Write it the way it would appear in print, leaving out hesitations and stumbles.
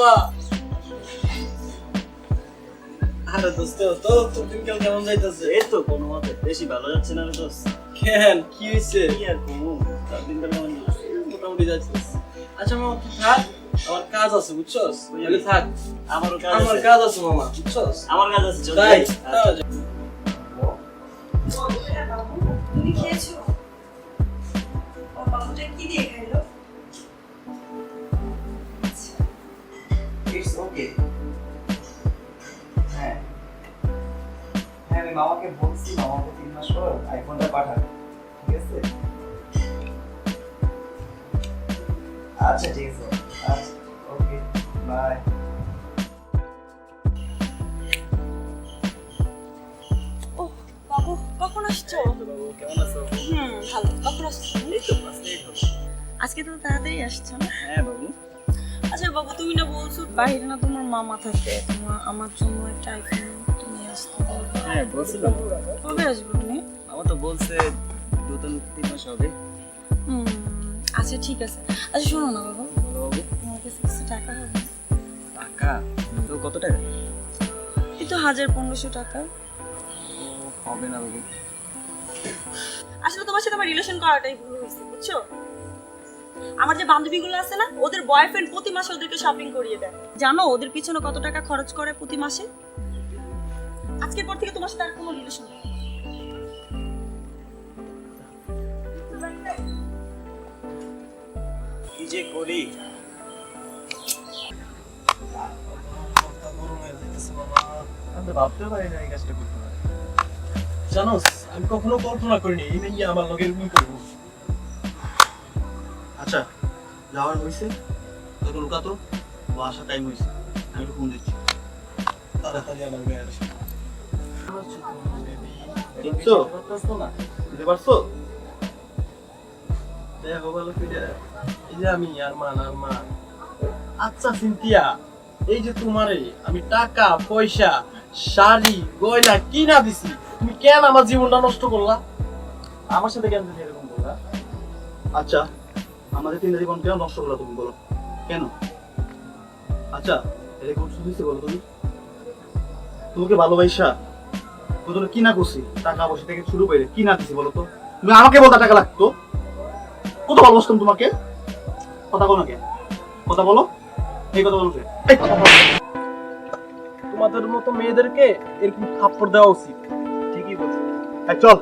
মামা। আরে দোস্ত, তো তোর দিনকাল কেমন যাইতেছে? এই তো কোনো মতে, বেশি ভালো যাচ্ছে না রে দোস্ত। কেন, কি হয়েছে? কি আর কমু, তার দিনকাল কেমন যাচ্ছে? মোটামুটি যাইতেছে। আচ্ছা মামা, তুই থাক, আমার কাজ আছে বুঝছস? তাহলে থাক, আমারও কাজ আমার আছে। কাজ আছে মামা বুঝছস? আমার কাজ আছে, চল তাই যাই। আচ্ছা। তুমি খেয়েছো? ও বাবুটা কি দিয়ে খাইলো? It's okay. হ্যাঁ হ্যাঁ, আমি মামাকে বলছি মামাকে 3 মাস পর আইফোনটা পাঠাবে, ঠিক আছে? আচ্ছা ঠিক আছে, আচ্ছা ওকে, বাই। ও বাবু, কখন আসছো? কেমন আছো? ভালো। কখন আসছো? এই তো 5 মিনিট হলো। আজকে তো তাড়াতাড়ি আসছো না? হ্যাঁ বাবু। আচ্ছা বাবু, তুমি না বলছো বাইরে না তোমার মামা থাকে, তোমার আমার জন্য একটা আইফোন তুমি আসতে বলবে। হ্যাঁ বলছিলাম, কবে আসবে তুমি? আমার তো বলছে 2-3 মাস হবে। আচ্ছা ঠিক আছে। আচ্ছা শোনো না বাবু, বলো বাবু। তোমার কাছে কিছু টাকা হবে? টাকা? তো কত টাকা? এই তো 1000-1500 টাকা। ও হবে না বাবু। আসলে তোমার সাথে আমার রিলেশন করাটাই ভুল হয়েছে, বুঝছো? আমার যে বান্ধবীগুলো আছে না, ওদের বয়ফ্রেন্ড প্রতি মাসে ওদেরকে শপিং করিয়ে দেয়। জানো ওদের পিছনে কত টাকা খরচ করে প্রতি মাসে? আজকের পর থেকে তোমার সাথে আর কোনো রিলেশন নেই। কি যে করি। আমি তো ভাবতেও পারি না এই কাজটা করতে পারি। জানোস, আমি কখনো কল্পনা করিনি এই মেয়ে আমার লগে এরকম করবো। আচ্ছা যাওয়ার হয়েছে তোকে লুকাতো, ও আসার টাইম হয়েছে, আমি ফোন দিচ্ছি। তাড়াতাড়ি আমার মেয়ে আসে। দেখছো করতেছো না? বুঝতে পারছো? দেখো ভালো করে, এই যে আমি আরমান। আচ্ছা সিনথিয়া, এই যে তোমারে আমি টাকা পয়সা শাড়ি গয়না কিনা দিছি, তুমি কেন আমার জীবনটা নষ্ট করলা? আমার সাথে কেন তুমি এরকম বললা? আচ্ছা আমাদের 3 জীবন কেন নষ্ট করলা তুমি বলো, কেন? আচ্ছা এটা কোন শুনতে বলো তুমি? তোমাকে ভালোবাসা প্রথমে কি না করছি, টাকা পয়সা থেকে শুরু করে কি না দিছি বলো তো? তুমি আমাকে বলতে টাকা লাগতো, কত ভালোবাসতাম তোমাকে। কথা বলো না কে? কথা বলো, এই কথা বলো কে? এই কথা বলো। তোমাদের মতো মেয়েদেরকে এরকম থাপ্পড় দেওয়া উচিত। ঠিকই বলছো। এই চল।